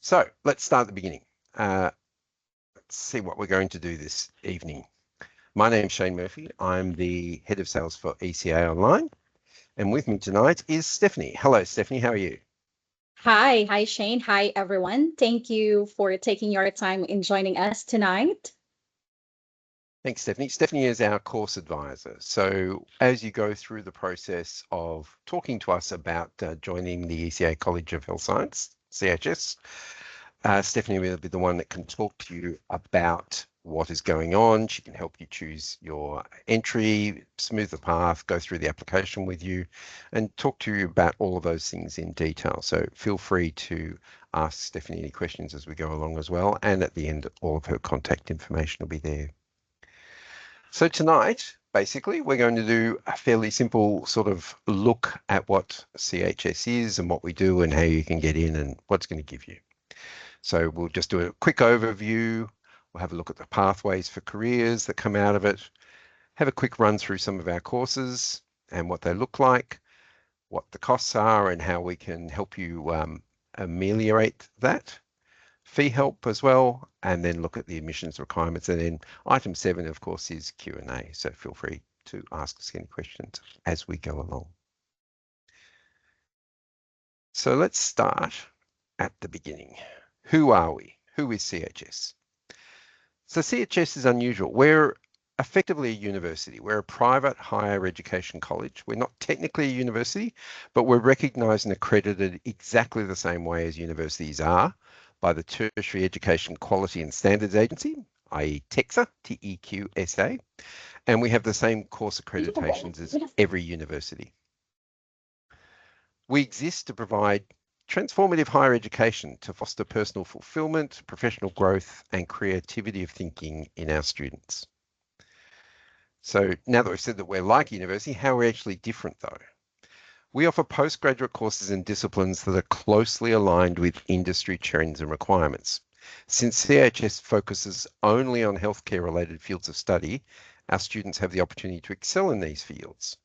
So let's start at the beginning. Let's see what we're going to do this evening. My name's Shane Murphy. I'm the head of sales for ECA Online. And with me tonight is Stephanie. Hello, Stephanie. How are you? Hi, Shane. Hi, everyone. Thank you for taking your time in joining us tonight. Thanks, Stephanie. Stephanie is our course advisor. So as you go through the process of talking to us about joining the ECA College of Health Science, CHS, Stephanie will be the one that can talk to you about what is going on. She can help you choose your entry, smooth the path, go through the application with you, and talk to you about all of those things in detail. So feel free to ask Stephanie any questions as we go along as well. And at the end, all of her contact information will be there. So tonight, basically, we're going to do a fairly simple sort of look at what CHS is and what we do and how you can get in and what's going to give you. So we'll just do a quick overview. We'll have a look at the pathways for careers that come out of it, have a quick run through some of our courses and what they look like, what the costs are and how we can help you ameliorate that. Fee help as well, and then look at the admissions requirements. And then item 7, of course, is Q&A. So feel free to ask us any questions as we go along. So let's start at the beginning. Who are we? Who is CHS? So CHS is unusual. We're effectively a university. We're a private higher education college. We're not technically a university, but we're recognised and accredited exactly the same way as universities are by the Tertiary Education Quality and Standards Agency, i.e. TEQSA, T-E-Q-S-A, and we have the same course accreditations as every university. We exist to provide transformative higher education to foster personal fulfillment, professional growth, and creativity of thinking in our students. So now that we've said that we're like a university, how are we actually different though? We offer postgraduate courses in disciplines that are closely aligned with industry trends and requirements. Since CHS focuses only on healthcare related fields of study, our students have the opportunity to excel in these fields.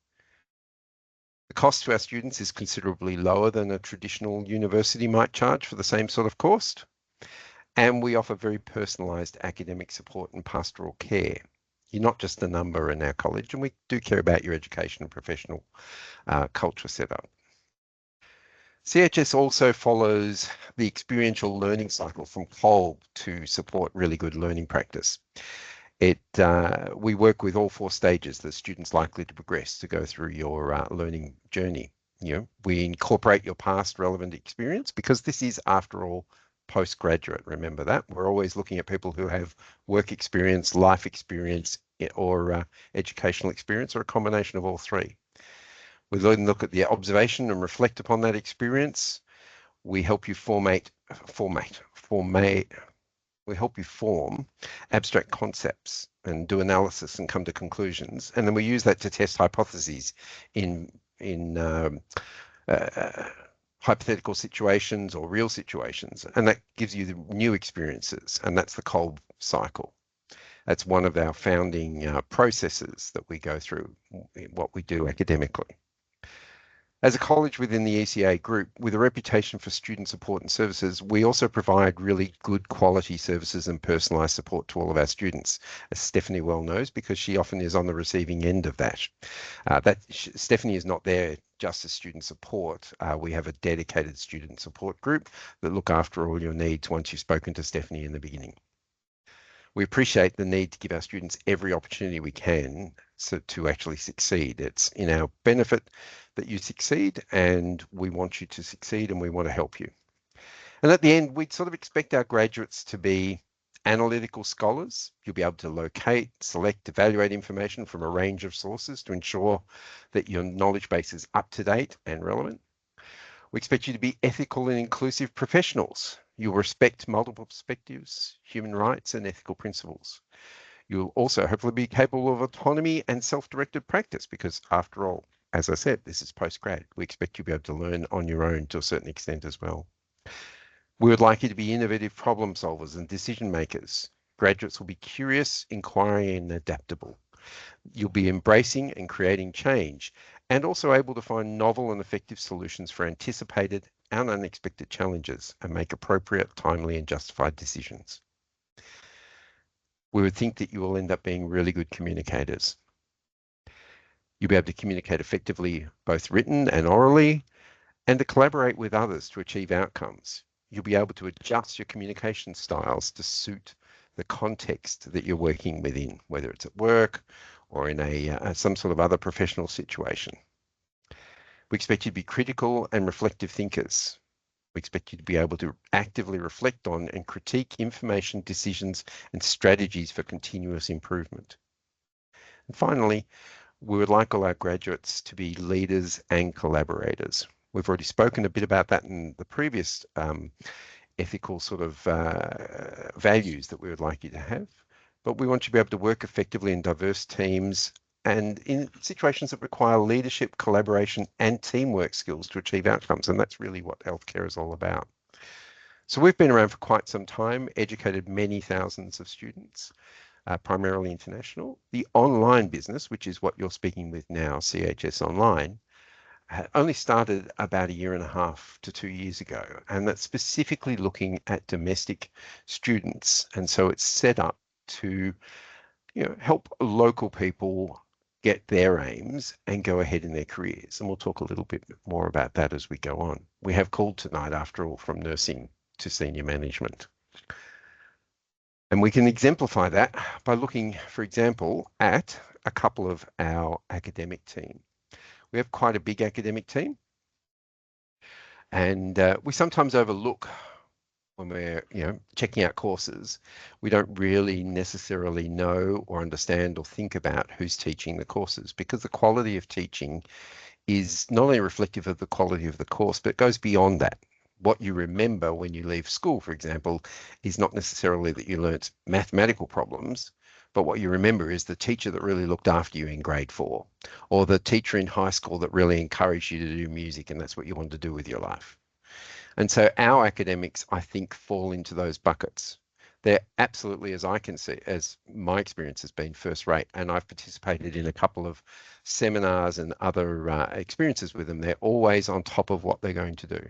The cost to our students is considerably lower than a traditional university might charge for the same sort of course. And we offer very personalised academic support and pastoral care. You're not just a number in our college, and we do care about your education and professional culture setup. CHS also follows the experiential learning cycle from Kolb to support really good learning practice. We work with all 4 stages the students likely to progress to go through your learning journey. We incorporate your past relevant experience because this is, after all, postgraduate. Remember that. We're always looking at people who have work experience, life experience, or educational experience, or a combination of all 3. We then look at the observation and reflect upon that experience. We help you form abstract concepts and do analysis and come to conclusions. And then we use that to test hypotheses in hypothetical situations or real situations. And that gives you the new experiences. And that's the Kolb cycle. That's one of our founding processes that we go through in what we do academically. As a college within the ECA group with a reputation for student support and services, we also provide really good quality services and personalised support to all of our students, as Stephanie well knows, because she often is on the receiving end of that. Stephanie is not there just as student support. We have a dedicated student support group that look after all your needs once you've spoken to Stephanie in the beginning. We appreciate the need to give our students every opportunity we can to actually succeed. It's in our benefit that you succeed, and we want you to succeed, and we want to help you. And at the end, we sort of expect our graduates to be analytical scholars. You'll be able to locate, select, evaluate information from a range of sources to ensure that your knowledge base is up to date and relevant. We expect you to be ethical and inclusive professionals. You'll respect multiple perspectives, human rights, and ethical principles. You'll also hopefully be capable of autonomy and self-directed practice because, after all, as I said, this is postgrad. We expect you to be able to learn on your own to a certain extent as well. We would like you to be innovative problem solvers and decision makers. Graduates will be curious, inquiring, and adaptable. You'll be embracing and creating change, and also able to find novel and effective solutions for anticipated and unexpected challenges and make appropriate, timely, and justified decisions. We would think that you will end up being really good communicators. You'll be able to communicate effectively, both written and orally, and to collaborate with others to achieve outcomes. You'll be able to adjust your communication styles to suit the context that you're working within, whether it's at work or in some sort of other professional situation. We expect you to be critical and reflective thinkers. We expect you to be able to actively reflect on and critique information, decisions, and strategies for continuous improvement. And finally, we would like all our graduates to be leaders and collaborators. We've already spoken a bit about that in the previous ethical sort of values that we would like you to have, but we want you to be able to work effectively in diverse teams and in situations that require leadership, collaboration, and teamwork skills to achieve outcomes. And that's really what healthcare is all about. So we've been around for quite some time, educated many thousands of students, primarily international. The online business, which is what you're speaking with now, CHS Online, only started about 1.5 to 2 years ago, and that's specifically looking at domestic students. And so it's set up to, help local people get their aims and go ahead in their careers. And we'll talk a little bit more about that as we go on. We have called tonight, after all, from nursing to senior management. And we can exemplify that by looking, for example, at a couple of our academic team. We have quite a big academic team, and we sometimes overlook when we're checking out courses. We don't really necessarily know or understand or think about who's teaching the courses, because the quality of teaching is not only reflective of the quality of the course, but it goes beyond that. What you remember when you leave school, for example, is not necessarily that you learnt mathematical problems, but what you remember is the teacher that really looked after you in grade 4, or the teacher in high school that really encouraged you to do music, and that's what you wanted to do with your life. And so our academics, I think, fall into those buckets. They're absolutely, as I can see, as my experience has been, first rate, and I've participated in a couple of seminars and other experiences with them. They're always on top of what they're going to do.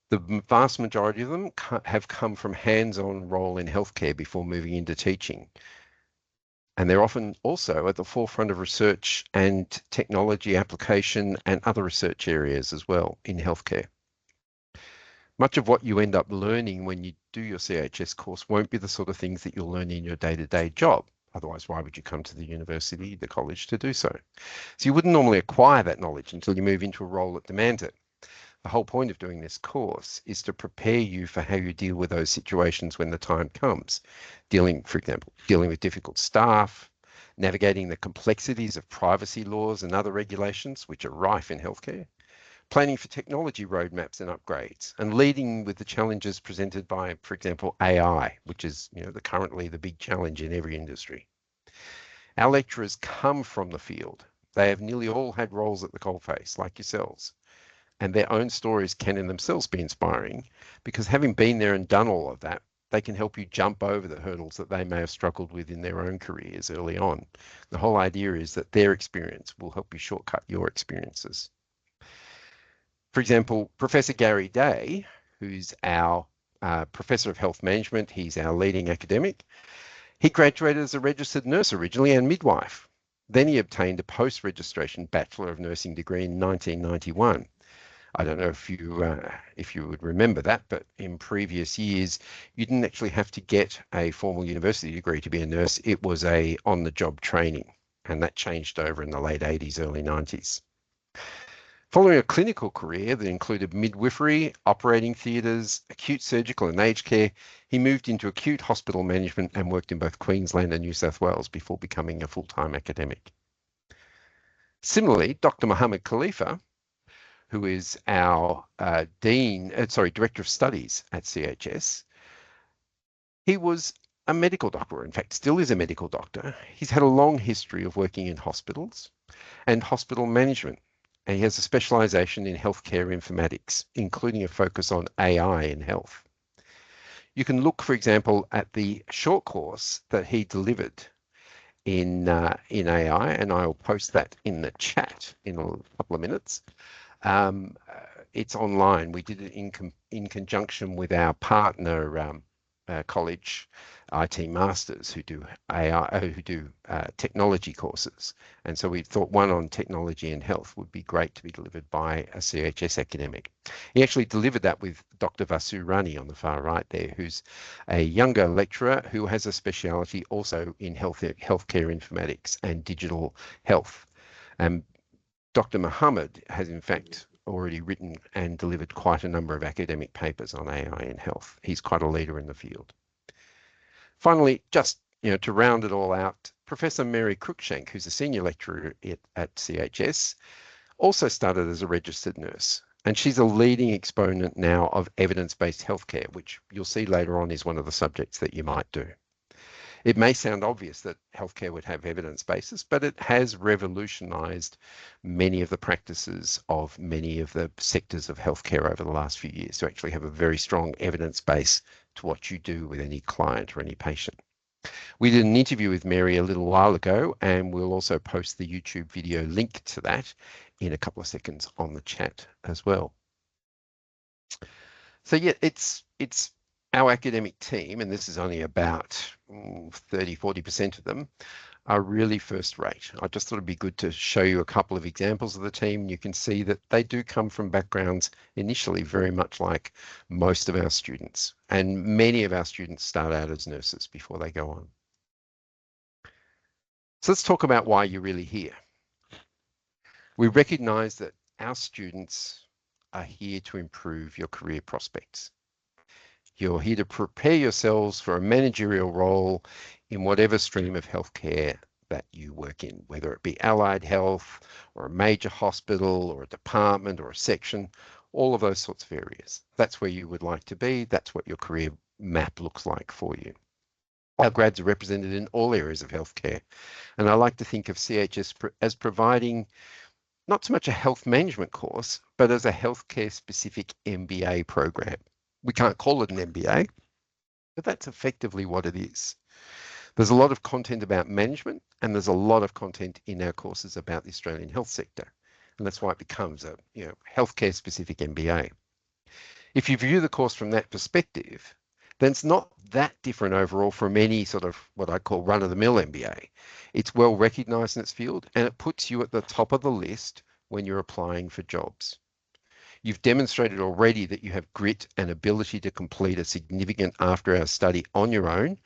The vast majority of them have come from hands-on role in healthcare before moving into teaching. And they're often also at the forefront of research and technology application and other research areas as well in healthcare. Much of what you end up learning when you do your CHS course won't be the sort of things that you'll learn in your day-to-day job. Otherwise, why would you come to the university, the college, to do so? So you wouldn't normally acquire that knowledge until you move into a role that demands it. The whole point of doing this course is to prepare you for how you deal with those situations when the time comes. For example, dealing with difficult staff, navigating the complexities of privacy laws and other regulations, which are rife in healthcare, planning for technology roadmaps and upgrades, and leading with the challenges presented by, for example, AI, which is currently the big challenge in every industry. Our lecturers come from the field. They have nearly all had roles at the coalface, like yourselves. And their own stories can in themselves be inspiring, because having been there and done all of that, they can help you jump over the hurdles that they may have struggled with in their own careers early on. The whole idea is that their experience will help you shortcut your experiences. For example, Professor Gary Day, who's our Professor of Health Management, he's our leading academic. He graduated as a registered nurse originally and midwife. Then he obtained a post-registration Bachelor of Nursing degree in 1991. I don't know if you would remember that, but in previous years, you didn't actually have to get a formal university degree to be a nurse. It was a on-the-job training, and that changed over in the late 80s, early 90s. Following a clinical career that included midwifery, operating theatres, acute surgical and aged care, he moved into acute hospital management and worked in both Queensland and New South Wales before becoming a full-time academic. Similarly, Dr. Mohammed Khalifa, who is our Director of Studies at CHS. He was a medical doctor, in fact, still is a medical doctor. He's had a long history of working in hospitals and hospital management, and he has a specialisation in healthcare informatics, including a focus on AI in health. You can look, for example, at the short course that he delivered in AI, and I'll post that in the chat in a couple of minutes. it's online. We did it in conjunction with our partner college, IT Masters, who do technology courses. And so we thought one on technology and health would be great to be delivered by a CHS academic. He actually delivered that with Dr. Vasu Rani on the far right there, who's a younger lecturer who has a speciality also in healthcare informatics and digital health. Dr. Muhammad has in fact already written and delivered quite a number of academic papers on AI in health. He's quite a leader in the field. Finally, just to round it all out, Professor Mary Cruikshank, who's a senior lecturer at CHS, also started as a registered nurse. And she's a leading exponent now of evidence-based healthcare, which you'll see later on is one of the subjects that you might do. It may sound obvious that healthcare would have evidence basis, but it has revolutionized many of the practices of many of the sectors of healthcare over the last few years to actually have a very strong evidence base to what you do with any client or any patient. We did an interview with Mary a little while ago, and we'll also post the YouTube video link to that in a couple of seconds on the chat as well. So yeah, it's our academic team, and this is only about 30–40% of them, are really first rate. I just thought it'd be good to show you a couple of examples of the team. You can see that they do come from backgrounds initially very much like most of our students, and many of our students start out as nurses before they go on. So let's talk about why you're really here. We recognize that our students are here to improve your career prospects. You're here to prepare yourselves for a managerial role in whatever stream of healthcare that you work in, whether it be allied health or a major hospital or a department or a section, all of those sorts of areas. That's where you would like to be. That's what your career map looks like for you. Our grads are represented in all areas of healthcare. And I like to think of CHS as providing not so much a health management course, but as a healthcare specific MBA program. We can't call it an MBA, but that's effectively what it is. There's a lot of content about management, and there's a lot of content in our courses about the Australian health sector. And that's why it becomes a healthcare specific MBA. If you view the course from that perspective, then it's not that different overall from any sort of what I call run-of-the-mill MBA. It's well recognized in its field, and it puts you at the top of the list when you're applying for jobs. You've demonstrated already that you have grit and ability to complete a significant after-hours study on your own,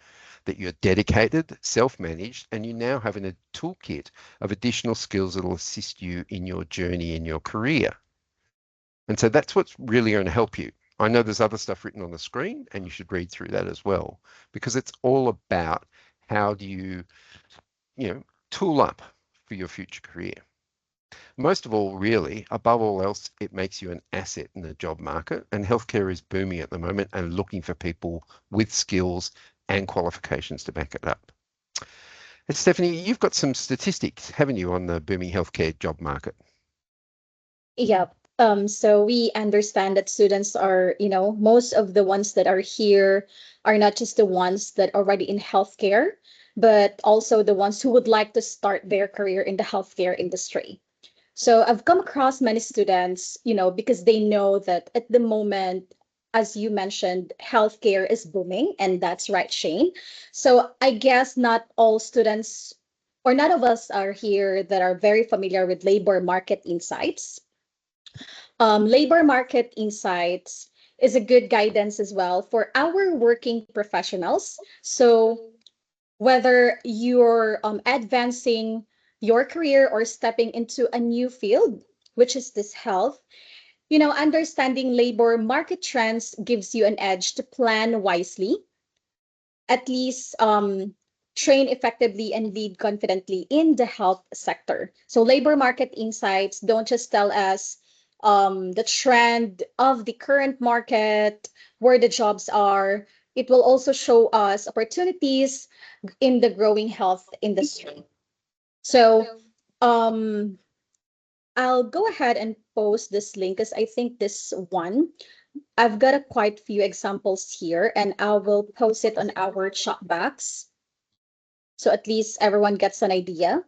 that you're dedicated, self-managed, and you now have a toolkit of additional skills that will assist you in your journey in your career. And so that's what's really going to help you. I know there's other stuff written on the screen, and you should read through that as well, because it's all about how do you, tool up for your future career. Most of all, really, above all else, it makes you an asset in the job market, and healthcare is booming at the moment and looking for people with skills and qualifications to back it up. And Stephanie, you've got some statistics, haven't you, on the booming healthcare job market? Yep. So we understand that students are, most of the ones that are here are not just the ones that are already in healthcare, but also the ones who would like to start their career in the healthcare industry. So I've come across many students, because they know that at the moment, as you mentioned, healthcare is booming, and that's right, Shane. So I guess not all students or none of us are here that are very familiar with labor market insights. Labor market insights is a good guidance as well for our working professionals. So whether you're advancing your career or stepping into a new field, which is this health, understanding labor market trends gives you an edge to plan wisely, at least train effectively and lead confidently in the health sector. So labor market insights don't just tell us the trend of the current market, where the jobs are. It will also show us opportunities in the growing health industry. So I'll go ahead and post this link because I think this one, I've got a quite few examples here, and I will post it on our chat box. So at least everyone gets an idea.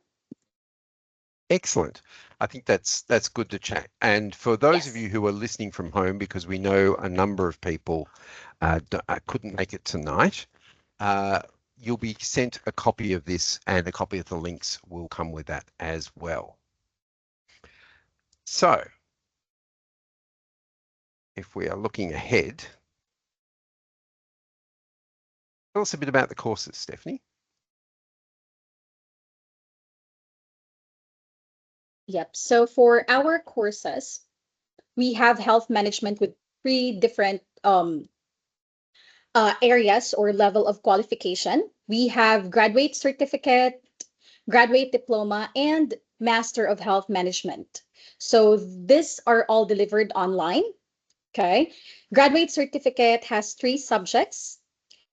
Excellent. I think that's good to chat. And for those of Yes. you who are listening from home, because we know a number of people couldn't make it tonight, you'll be sent a copy of this, and a copy of the links will come with that as well. So if we are looking ahead, tell us a bit about the courses, Stephanie. Yep. So for our courses, we have health management with three different areas or level of qualification. We have graduate certificate, graduate diploma, and master of health management. So these are all delivered online. Okay. Graduate certificate has 3 subjects,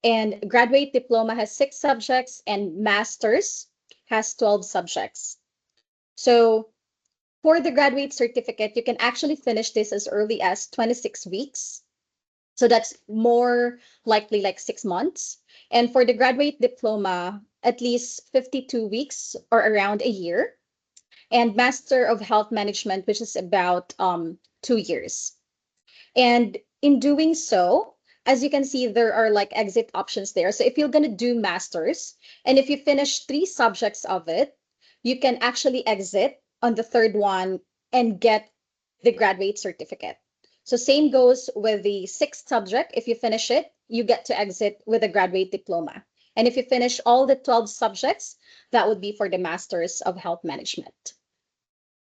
and graduate diploma has 6 subjects, and master's has 12 subjects. So for the graduate certificate, you can actually finish this as early as 26 weeks. So that's more likely like 6 months. And for the graduate diploma, at least 52 weeks or around a year. And Master of Health Management, which is about 2 years. And in doing so, as you can see, there are like exit options there. So if you're going to do masters, and if you finish 3 subjects of it, you can actually exit on the third one and get the graduate certificate. So same goes with the 6th subject. If you finish it, you get to exit with a graduate diploma. And if you finish all the 12 subjects, that would be for the Masters of Health Management.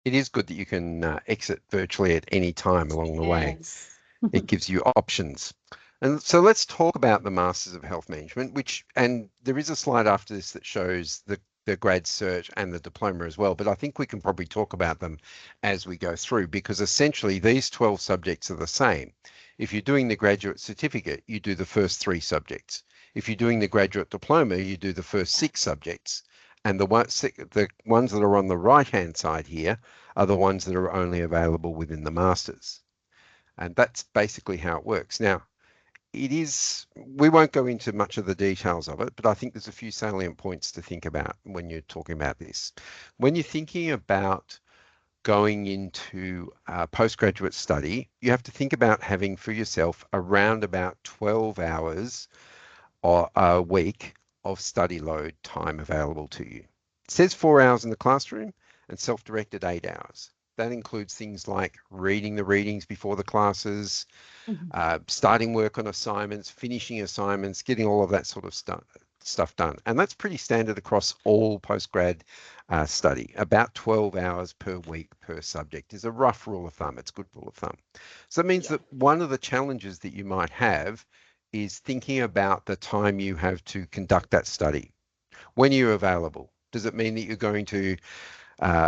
It is good that you can exit virtually at any time along the way. Yes. It gives you options. And so let's talk about the Masters of Health Management, and there is a slide after this that shows the grad cert and the diploma as well, but I think we can probably talk about them as we go through, because essentially these 12 subjects are the same. If you're doing the graduate certificate, you do the first 3 subjects. If you're doing the graduate diploma, you do the first 6 subjects. And the ones that are on the right-hand side here are the ones that are only available within the Masters. And that's basically how it works. Now, we won't go into much of the details of it, but I think there's a few salient points to think about when you're talking about this. When you're thinking about going into a postgraduate study, you have to think about having for yourself around about 12 hours or a week of study load time available to you. It says 4 hours in the classroom and self-directed 8 hours. That includes things like reading the readings before the classes, starting work on assignments, finishing assignments, getting all of that sort of stuff done. And that's pretty standard across all postgrad study. About 12 hours per week per subject is a rough rule of thumb. It's a good rule of thumb. So it means that one of the challenges that you might have is thinking about the time you have to conduct that study. When you're available, does it mean that you're going to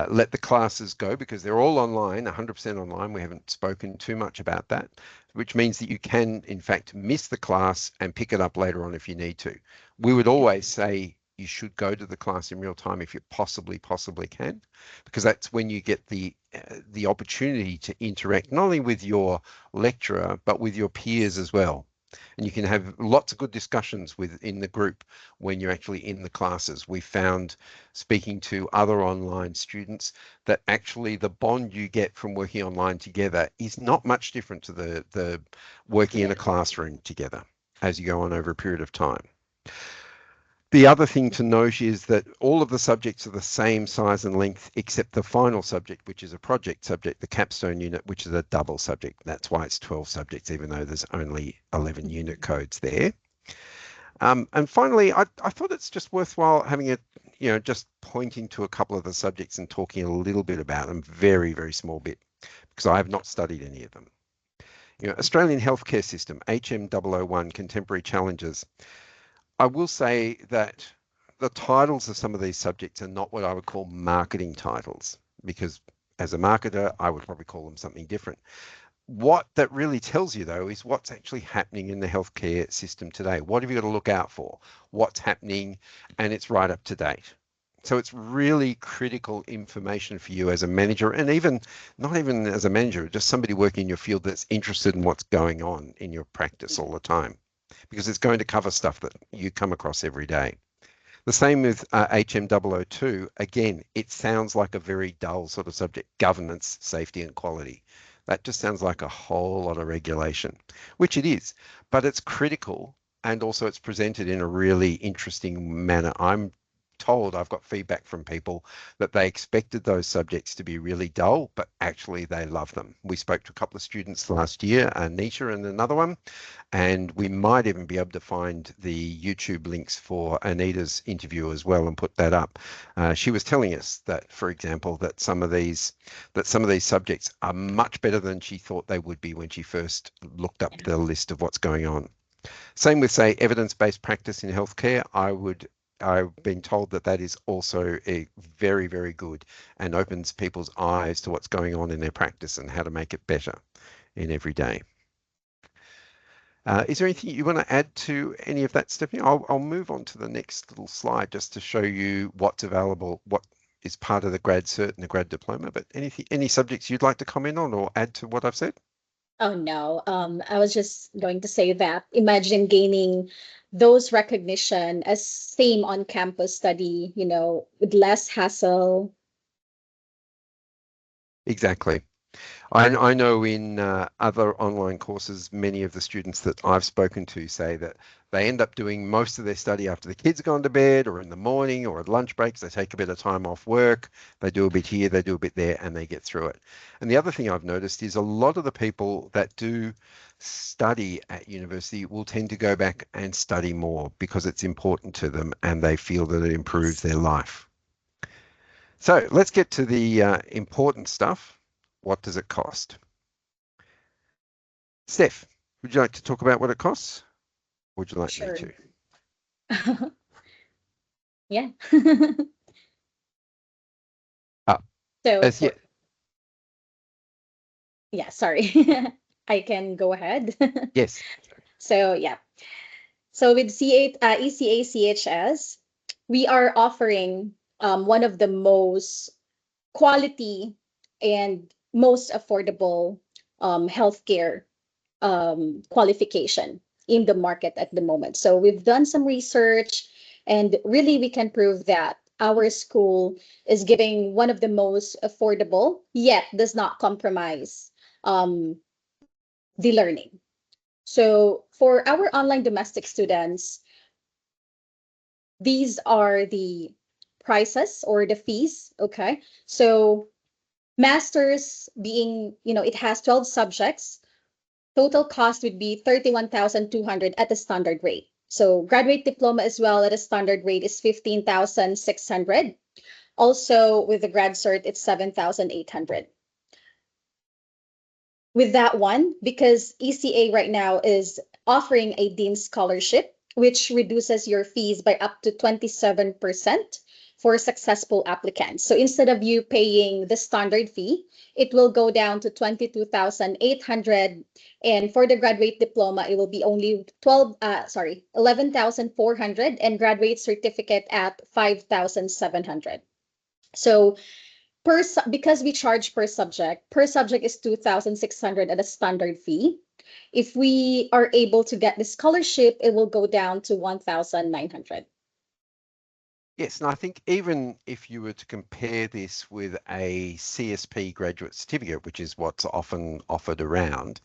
let the classes go because they're all online, 100% online? We haven't spoken too much about that, which means that you can, in fact, miss the class and pick it up later on if you need to. We would always say you should go to the class in real time if you possibly can, because that's when you get the opportunity to interact not only with your lecturer, but with your peers as well. And you can have lots of good discussions within the group when you're actually in the classes. We found, speaking to other online students, that actually the bond you get from working online together is not much different to the working in a classroom together as you go on over a period of time. The other thing to note is that all of the subjects are the same size and length except the final subject, which is a project subject, the capstone unit, which is a double subject. That's why it's 12 subjects, even though there's only 11 unit codes there. And finally, I thought it's just worthwhile having a, just pointing to a couple of the subjects and talking a little bit about them, very, very small bit, because I have not studied any of them. Australian healthcare system, HM001, contemporary challenges. I will say that the titles of some of these subjects are not what I would call marketing titles, because as a marketer, I would probably call them something different. What that really tells you, though, is what's actually happening in the healthcare system today. What have you got to look out for? What's happening? And it's right up to date. So it's really critical information for you as a manager, and even not even as a manager, just somebody working in your field that's interested in what's going on in your practice all the time, because it's going to cover stuff that you come across every day. The same with HM002. Again, it sounds like a very dull sort of subject, governance, safety and quality. That just sounds like a whole lot of regulation, which it is, but it's critical, and also it's presented in a really interesting manner. I'm told, I've got feedback from people that they expected those subjects to be really dull, but actually they love them. We spoke to a couple of students last year, Nisha and another one, and we might even be able to find the YouTube links for Anita's interview as well and put that up. She was telling us that, for example, that some of these subjects are much better than she thought they would be when she first looked up the list of what's going on. Same with, say, evidence-based practice in healthcare. I've been told that that is also a very, very good and opens people's eyes to what's going on in their practice and how to make it better in every day. Is there anything you want to add to any of that, Stephanie? I'll move on to the next little slide just to show you what's available, what is part of the grad cert and the grad diploma, but any subjects you'd like to comment on or add to what I've said? Oh no, I was just going to say that imagine gaining those recognition as same on campus study, with less hassle. Exactly. I know in other online courses, many of the students that I've spoken to say that they end up doing most of their study after the kids have gone to bed or in the morning or at lunch breaks. They take a bit of time off work, they do a bit here, they do a bit there, and they get through it. And the other thing I've noticed is a lot of the people that do study at university will tend to go back and study more because it's important to them and they feel that it improves their life. So let's get to the important stuff. What does it cost? Steph, would you like to talk about what it costs? Or would you like me Sure. to? Yeah. Uh, So yeah, yeah, sorry. I can go ahead. yes. So yeah. So with ECA CHS, we are offering one of the most quality and most affordable healthcare qualification in the market at the moment. So we've done some research, and really we can prove that our school is giving one of the most affordable, yet does not compromise um, the learning. So for our online domestic students, these are the prices or the fees. Okay. So masters being, it has 12 subjects. Total cost would be 31,200 at the standard rate. So graduate diploma as well at a standard rate is 15,600. Also with the grad cert, it's 7,800. With that one, because ECA right now is offering a Dean Scholarship, which reduces your fees by up to 27% for successful applicants. So instead of you paying the standard fee, it will go down to 22,800. And for the graduate diploma, it will be only 11,400, and graduate certificate at 5,700. So because we charge per subject is 2,600 at a standard fee. If we are able to get the scholarship, it will go down to 1,900. Yes, and I think even if you were to compare this with a CSP graduate certificate, which is what's often offered around,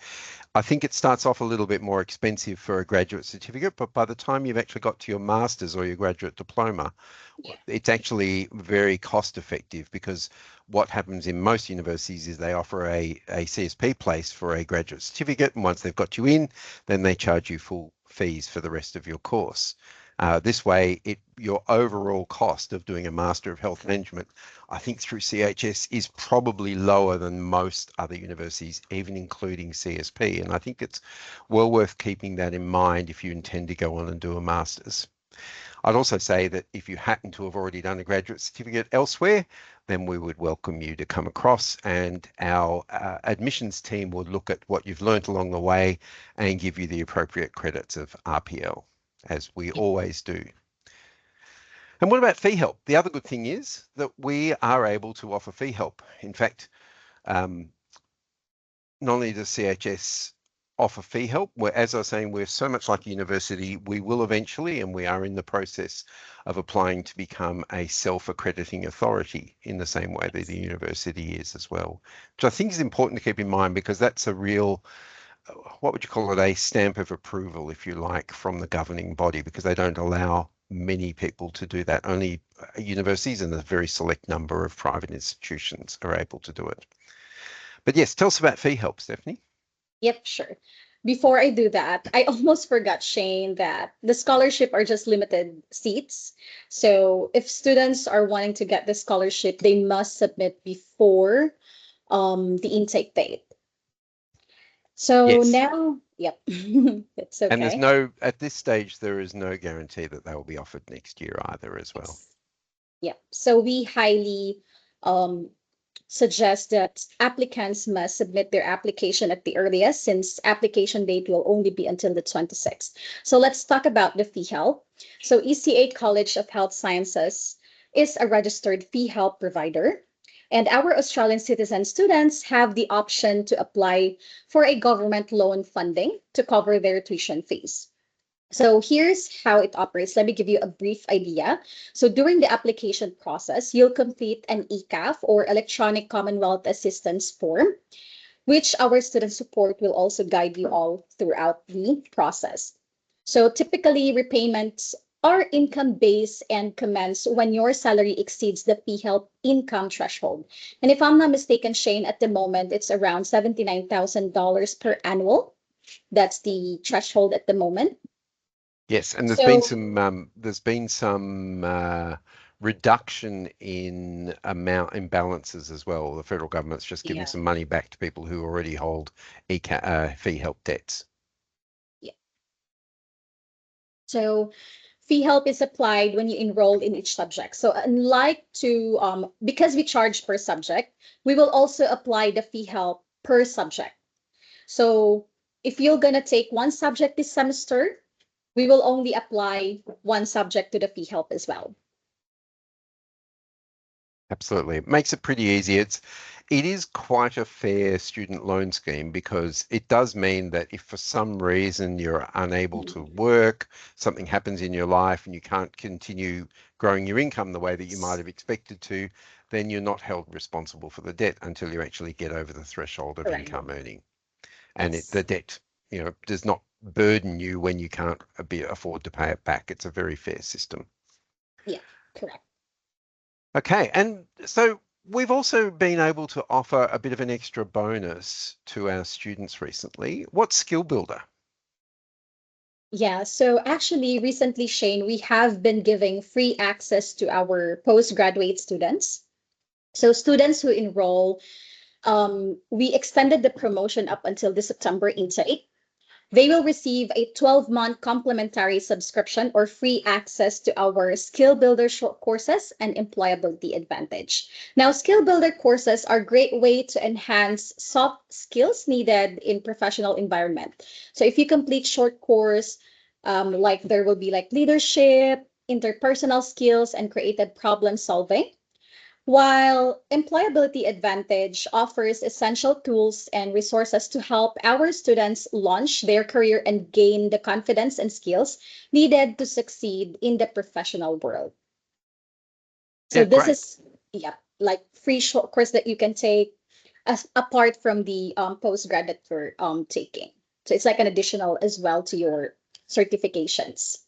I think it starts off a little bit more expensive for a graduate certificate, but by the time you've actually got to your master's or your graduate diploma, it's actually very cost effective, because what happens in most universities is they offer a CSP place for a graduate certificate, and once they've got you in, then they charge you full fees for the rest of your course. This way, your overall cost of doing a Master of Health Management, I think through CHS, is probably lower than most other universities, even including CSP. And I think it's well worth keeping that in mind if you intend to go on and do a Master's. I'd also say that if you happen to have already done a graduate certificate elsewhere, then we would welcome you to come across, and our admissions team will look at what you've learnt along the way and give you the appropriate credits of RPL, as we always do. And what about fee help? The other good thing is that we are able to offer fee help. In fact, not only does CHS offer fee help. As I was saying, we're so much like a university, we will eventually, and we are in the process of applying to become a self-accrediting authority in the same way that the university is as well, which I think is important to keep in mind, because that's a real, what would you call it, a stamp of approval, if you like, from the governing body, because they don't allow many people to do that. Only universities and a very select number of private institutions are able to do it. But yes, tell us about fee help, Stephanie. Yep, sure. Before I do that, I almost forgot, Shane, that the scholarship are just limited seats. So if students are wanting to get the scholarship, they must submit before the intake date. So Yes. now, yep, it's And there's okay. no, at this stage, there is no guarantee that they will be offered next year either as well. Yes. Yep. So we highly um, suggest that applicants must submit their application at the earliest, since application date will only be until the 26th. So let's talk about the fee help. So ECA College of Health Sciences is a registered fee help provider. And our Australian citizen students have the option to apply for a government loan funding to cover their tuition fees. So here's how it operates. Let me give you a brief idea. So during the application process, you'll complete an ECAF, or Electronic Commonwealth Assistance Form, which our student support will also guide you all throughout the process. So typically, repayments are income-based and commence when your salary exceeds the PHELP income threshold. And if I'm not mistaken, Shane, at the moment, it's around $79,000 per annual. That's the threshold at the moment. Yes, and So there's been some reduction in amount imbalances as well. The federal government's just giving yeah, some money back to people who already hold fee help debts. yeah. So fee help is applied when you enroll in each subject. So unlike to, because we charge per subject, we will also apply the fee help per subject. So if you're gonna take one subject this semester, we will only apply one subject to the fee help as well. Absolutely. It makes it pretty easy. It is quite a fair student loan scheme, because it does mean that if for some reason you're unable to work, something happens in your life and you can't continue growing your income the way that you might have expected to, then you're not held responsible for the debt until you actually get over the threshold of Correct. income earning. And Yes. the debt, does not burden you when you can't afford to pay it back. It's a very fair system. Yeah, correct. Okay, and so we've also been able to offer a bit of an extra bonus to our students recently. What's Skill Builder? Yeah, so actually recently, Shane, we have been giving free access to our postgraduate students. So students who enroll, we extended the promotion up until the September intake. They will receive a 12-month complimentary subscription or free access to our Skill Builder short courses and Employability Advantage. Now, Skill Builder courses are a great way to enhance soft skills needed in professional environment. So if you complete short course, like there will be like leadership, interpersonal skills, and creative problem solving, while Employability Advantage offers essential tools and resources to help our students launch their career and gain the confidence and skills needed to succeed in the professional world. So Yeah, this great. is, yeah, like free short course that you can take as apart from the postgraduate for taking. So it's like an additional as well to your certifications.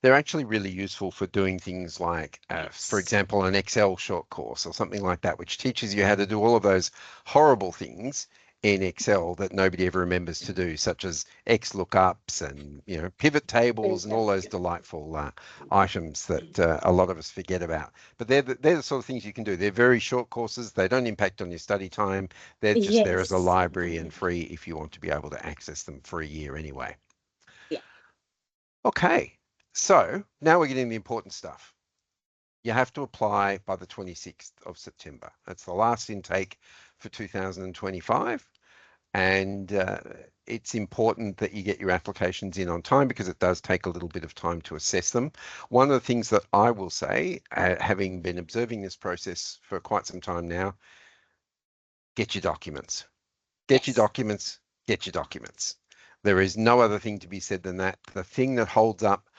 They're actually really useful for doing things like, for Yes. example, an Excel short course or something like that, which teaches you how to do all of those horrible things in Excel that nobody ever remembers to do, such as X lookups and pivot tables and all those delightful items that a lot of us forget about. But they're the sort of things you can do. They're very short courses. They don't impact on your study time. They're just there as a Yes. library and free if you want to be able to access them for a year anyway. Yeah. Okay, so now we're getting the important stuff. You have to apply by the 26th of September. That's the last intake for 2025. And it's important that you get your applications in on time, because it does take a little bit of time to assess them. One of the things that I will say, having been observing this process for quite some time now, get your documents. Get your Yes. documents, get your documents. There is no other thing to be said than that. The thing that holds up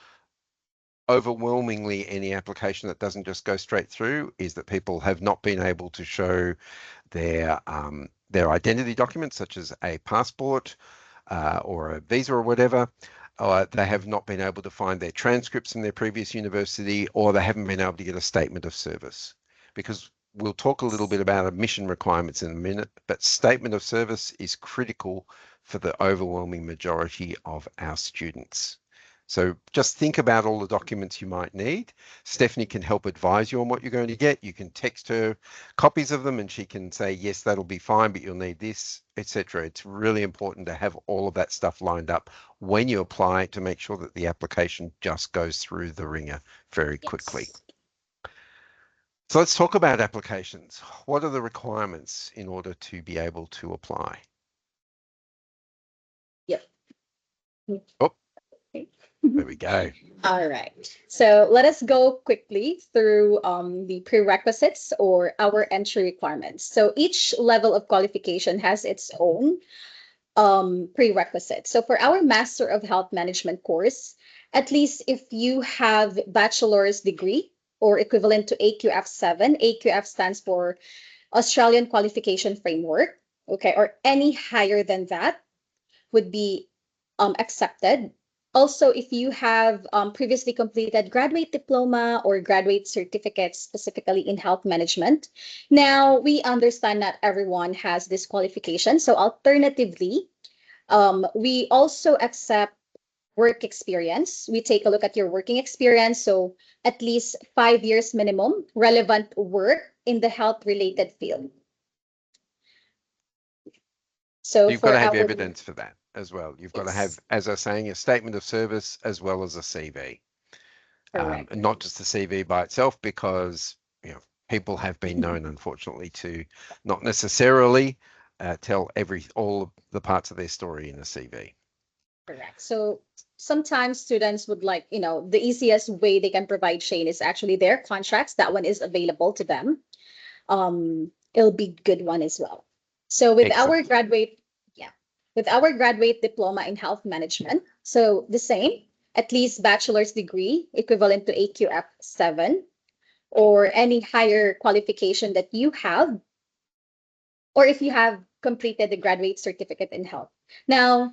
overwhelmingly any application that doesn't just go straight through is that people have not been able to show their identity documents, such as a passport or a visa or whatever. They have not been able to find their transcripts from their previous university, or they haven't been able to get a statement of service. Because we'll talk a little bit about admission requirements in a minute, but statement of service is critical for the overwhelming majority of our students. So just think about all the documents you might need. Stephanie can help advise you on what you're going to get. You can text her copies of them and she can say, yes, that'll be fine, but you'll need this, etc. It's really important to have all of that stuff lined up when you apply to make sure that the application just goes through the ringer very quickly. So let's talk about applications. What are the requirements in order to be able to apply? Yep. Oh, there we go. All right. So let us go quickly through the prerequisites or our entry requirements. So each level of qualification has its own prerequisites. So for our Master of Health Management course, at least if you have bachelor's degree or equivalent to AQF7, AQF stands for Australian Qualification Framework, okay, or any higher than that would be accepted. Also, if you have previously completed graduate diploma or graduate certificate specifically in health management. Now, we understand not everyone has this qualification. So alternatively, we also accept work experience. We take a look at your working experience. So at least 5 years minimum relevant work in the health related field. So you've got to have evidence for that as well. You've got to have, as I was saying, a statement of service as well as a CV. And not just the CV by itself, because people have been known, unfortunately, to not necessarily tell all of the parts of their story in a CV. Correct. So sometimes students would like, the easiest way they can provide Shane is actually their contracts. That one is available to them. It'll be good one as well. So with our graduate diploma in health management, so the same, at least bachelor's degree equivalent to AQF7 or any higher qualification that you have, or if you have completed the graduate certificate in health. Now,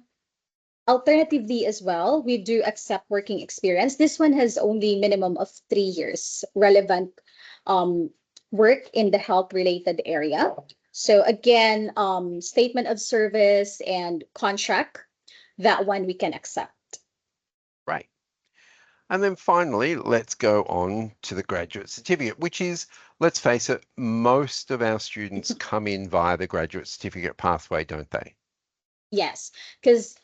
alternatively as well, we do accept working experience. This one has only minimum of 3 years relevant work in the health related area. So again, statement of service and contract, that one we can accept. Right. And then finally, let's go on to the graduate certificate, which is, let's face it, most of our students come in via the graduate certificate pathway, don't they? Yes, because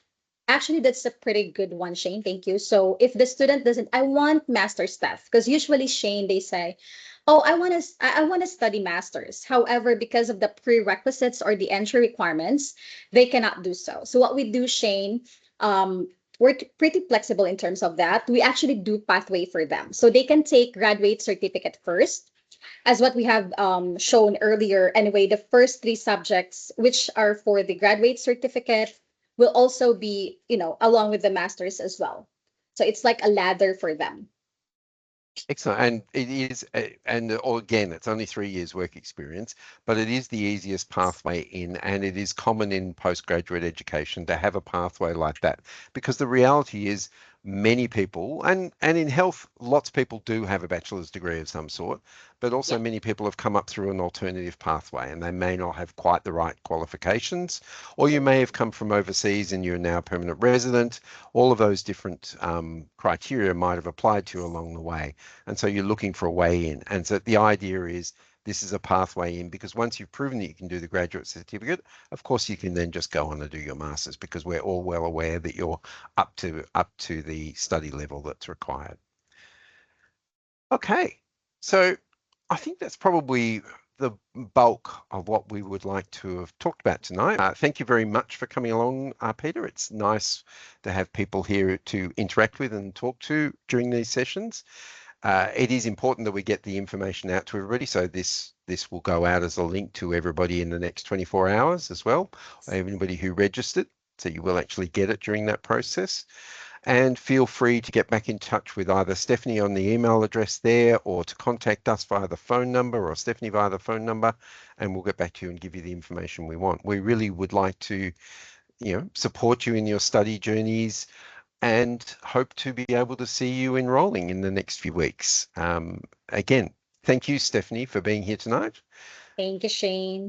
actually that's a pretty good one, Shane. Thank you. So if the student doesn't, I want master's stuff, because usually, Shane, they say, oh, I want to study master's. However, because of the prerequisites or the entry requirements, they cannot do so. So what we do, Shane, we're pretty flexible in terms of that. We actually do pathway for them. So they can take graduate certificate first, as what we have shown earlier. Anyway, the first 3 subjects, which are for the graduate certificate, will also be, along with the master's as well. So it's like a ladder for them. Excellent. And it is, again, it's only 3 years work experience, but it is the easiest pathway in, and it is common in postgraduate education to have a pathway like that, because the reality is many people, and in health, lots of people do have a bachelor's degree of some sort, but also many people have come up through an alternative pathway and they may not have quite the right qualifications, or you may have come from overseas and you're now a permanent resident. All of those different criteria might have applied to you along the way. And so you're looking for a way in. And so the idea is this is a pathway in, because once you've proven that you can do the graduate certificate, of course you can then just go on and do your master's, because we're all well aware that you're up to the study level that's required. Okay, so I think that's probably the bulk of what we would like to have talked about tonight. Thank you very much for coming along, Peter. It's nice to have people here to interact with and talk to during these sessions. It is important that we get the information out to everybody, so this will go out as a link to everybody in the next 24 hours as well, anybody who registered. So you will actually get it during that process. And feel free to get back in touch with either Stephanie on the email address there, or to contact us via the phone number, or Stephanie via the phone number, and we'll get back to you and give you the information we want. We really would like to, support you in your study journeys, and hope to be able to see you enrolling in the next few weeks. Again, thank you, Stephanie, for being here tonight. Thank you, Shane.